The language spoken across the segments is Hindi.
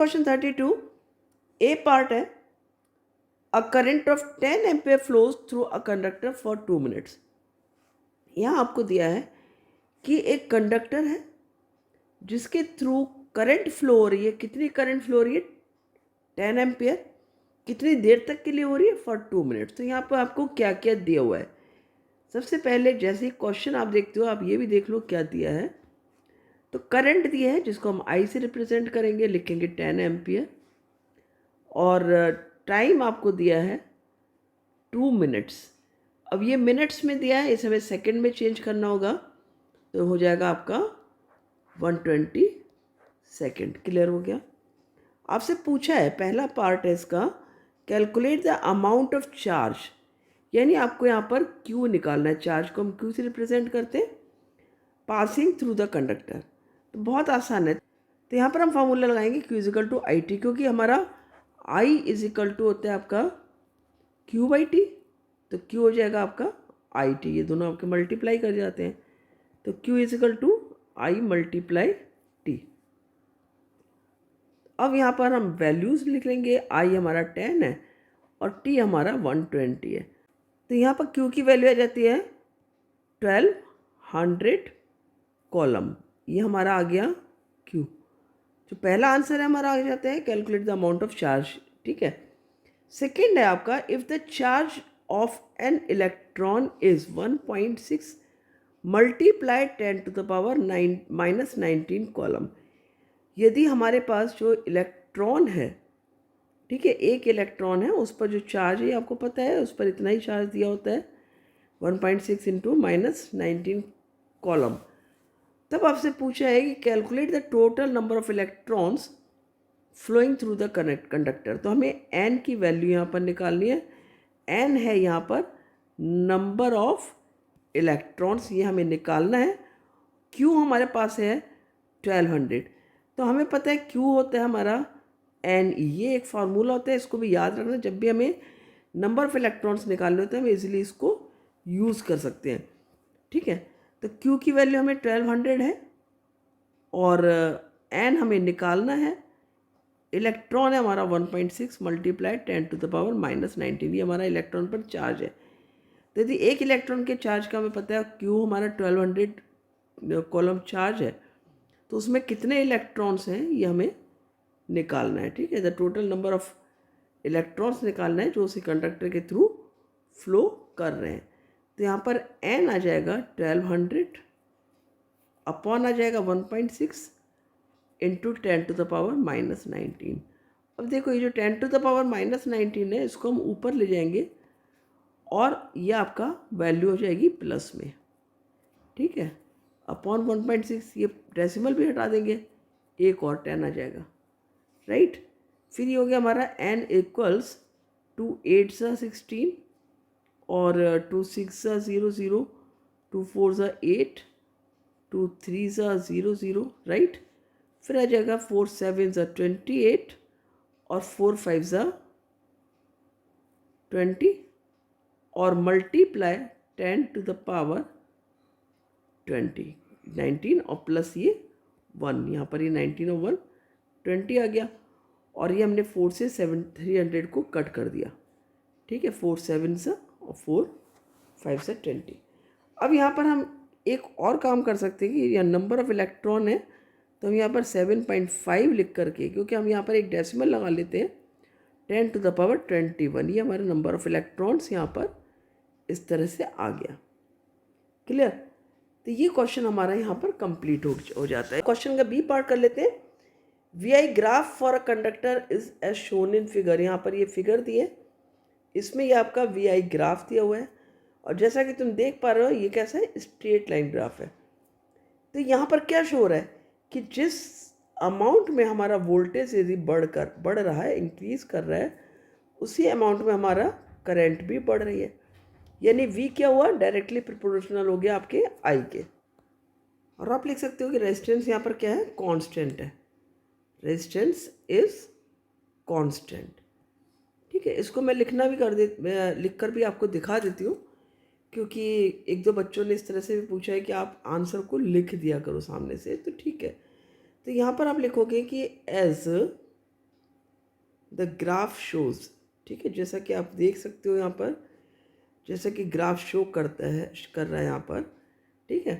क्वेश्चन 32 ए पार्ट है a current of 10 ampere flows through a conductor for 2 minutes. यहाँ आपको दिया है कि एक कंडक्टर है जिसके थ्रू करंट फ्लो हो रही है। कितनी करंट फ्लो हो रही है? 10 एम्पेयर। कितनी देर तक के लिए हो रही है? For 2 minutes. तो यहाँ पर आपको क्या क्या दिया हुआ है? सबसे पहले जैसे ही क्वेश्चन आप देखते हो आप ये भी देख लो क्या दिया है। तो करंट दिया है जिसको हम आई से रिप्रेजेंट करेंगे, लिखेंगे 10 एम्पियर। और टाइम आपको दिया है 2 मिनट्स। अब ये मिनट्स में दिया है, इसे हमें सेकंड में चेंज करना होगा, तो हो जाएगा आपका 120 सेकंड। क्लियर हो गया? आपसे पूछा है, पहला पार्ट है इसका, calculate the amount of charge, यानी आपको यहाँ पर क्यू निकालना है। चार्ज को हम क्यू से रिप्रेजेंट करते हैं, पासिंग थ्रू द कंडक्टर। तो बहुत आसान है। तो यहाँ पर हम फॉर्मूला लगाएंगे Q equal to I T, क्योंकि हमारा आई इजिकल टू होता है आपका क्यू बाई टी। तो क्यू हो जाएगा आपका आई टी, ये दोनों आपके मल्टीप्लाई कर जाते हैं। तो Q equal to I multiply T. अब यहाँ पर हम वैल्यूज़ लिख लेंगे। आई हमारा 10 है और टी हमारा 120 है। तो यहाँ पर क्यू की वैल्यू आ जाती है 1200 कॉलम। ये हमारा आ गया क्यू। जो पहला आंसर है हमारा आ जाता है calculate the amount of charge. ठीक है। सेकेंड है आपका, if the charge of an electron is 1.6 multiply 10 to the power -19 coulomb. यदि हमारे पास जो इलेक्ट्रॉन है, ठीक है, एक इलेक्ट्रॉन है, उस पर जो चार्ज है आपको पता है, उस पर इतना ही चार्ज दिया होता है 1.6 इंटू -19 कॉलम। तब आपसे पूछा है कि calculate the total number of electrons flowing through the conductor. तो हमें एन की वैल्यू यहाँ पर निकालनी है। एन है यहाँ पर नंबर ऑफ इलेक्ट्रॉन्स, ये हमें निकालना है। क्यू हमारे पास है 1200। तो हमें पता है क्यू होता है हमारा एन ई। ये एक फार्मूला होता है, इसको भी याद रखना। जब भी हमें नंबर ऑफ इलेक्ट्रॉन्स निकालने होते हैं हम इजीली इसको यूज़ कर सकते हैं। ठीक है। तो क्यू की वैल्यू हमें 1200 है और एन हमें निकालना है। इलेक्ट्रॉन है हमारा 1.6 मल्टीप्लाई 10 टू द पावर -19, ये हमारा इलेक्ट्रॉन पर चार्ज है। तो यदि एक इलेक्ट्रॉन के चार्ज का हमें पता है क्यू हमारा 1200 कॉलम चार्ज है, तो उसमें कितने इलेक्ट्रॉन्स हैं ये हमें निकालना है। ठीक है। The total number of electrons निकालना है जो उसी कंडक्टर के थ्रू फ्लो कर रहे हैं। तो यहाँ पर एन आ जाएगा 1200 अपॉन आ जाएगा 1.6 इंटू 10 टू द पावर -19। अब देखो ये जो 10 टू द पावर -19 है, इसको हम ऊपर ले जाएंगे और ये आपका वैल्यू हो जाएगी प्लस में। ठीक है। अपॉन 1.6, ये डेसिमल भी हटा देंगे, एक और 10 आ जाएगा। राइट। फिर ये हो गया हमारा n इक्वल्स 2 8 सा 16 और 2 6 सा 0 0, 2 4 सा 8, 2 3 सा 0 0। राइट। फिर आ जाएगा 4 7 सा 28 और 4 5 सा 20 और मल्टीप्लाई 10 टू द पावर 19 और प्लस ये 1, यहाँ पर ये 19 और 1 20 आ गया। और ये हमने 4 से 300 को कट कर दिया। ठीक है। 4 7 सा और 4 5 से 20। अब यहाँ पर हम एक और काम कर सकते हैं कि यह नंबर ऑफ इलेक्ट्रॉन है, तो हम यहाँ पर 7.5 लिख करके, क्योंकि हम यहाँ पर एक डेसिमल लगा लेते हैं, 10 टू द पावर 21, ये हमारा नंबर ऑफ इलेक्ट्रॉन्स यहाँ पर इस तरह से आ गया। क्लियर? तो ये क्वेश्चन हमारा यहाँ पर कंप्लीट हो जाता है। क्वेश्चन का बी पार्ट कर लेते हैं। V I graph for a conductor is as shown in figure. यहाँ पर ये फिगर दी है, इसमें ये आपका वी आई ग्राफ दिया हुआ है और जैसा कि तुम देख पा रहे हो ये कैसा है, स्ट्रेट लाइन ग्राफ है। तो यहाँ पर क्या शो हो रहा है कि जिस अमाउंट में हमारा वोल्टेज यदि बढ़ रहा है, इंक्रीज कर रहा है, उसी अमाउंट में हमारा करंट भी बढ़ रही है। यानी वी क्या हुआ, डायरेक्टली प्रोपोर्शनल हो गया आपके आई के। और आप लिख सकते हो कि रेजिस्टेंस यहाँ पर क्या है, कांस्टेंट है। Resistance is constant. ठीक है। इसको मैं लिख कर भी आपको दिखा देती हूँ, क्योंकि एक दो बच्चों ने इस तरह से भी पूछा है कि आप आंसर को लिख दिया करो सामने से, तो ठीक है। तो यहाँ पर आप लिखोगे कि एज द ग्राफ शोज, ठीक है, जैसा कि आप देख सकते हो यहाँ पर, जैसा कि ग्राफ शो करता है, कर रहा है यहाँ पर, ठीक है।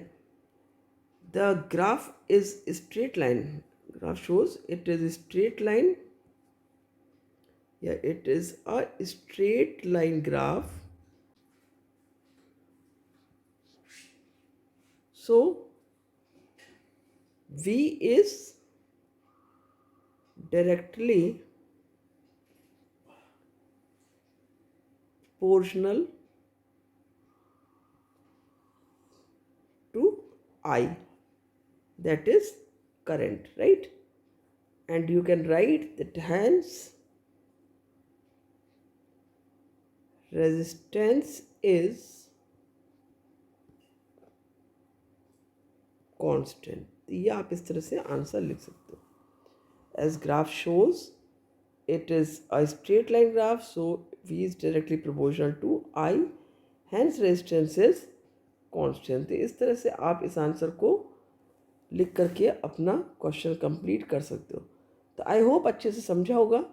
The graph is straight line, graph shows it is straight line, या it is a straight line graph. So V is directly proportional to I, that is current, right? And you can write that hence resistance is constant. तो ये आप इस तरह से आंसर लिख सकते हो. As graph shows, it is a straight line graph, so V is directly proportional to I, hence resistance is constant. तो इस तरह से आप इस आंसर को लिख करके अपना क्वेश्चन कंप्लीट कर सकते हो. तो आई होप अच्छे से समझा होगा,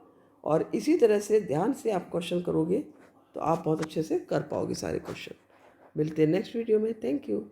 और इसी तरह से ध्यान से आप क्वेश्चन करोगे तो आप बहुत अच्छे से कर पाओगे सारे क्वेश्चन. मिलते हैं नेक्स्ट वीडियो में. Thank you.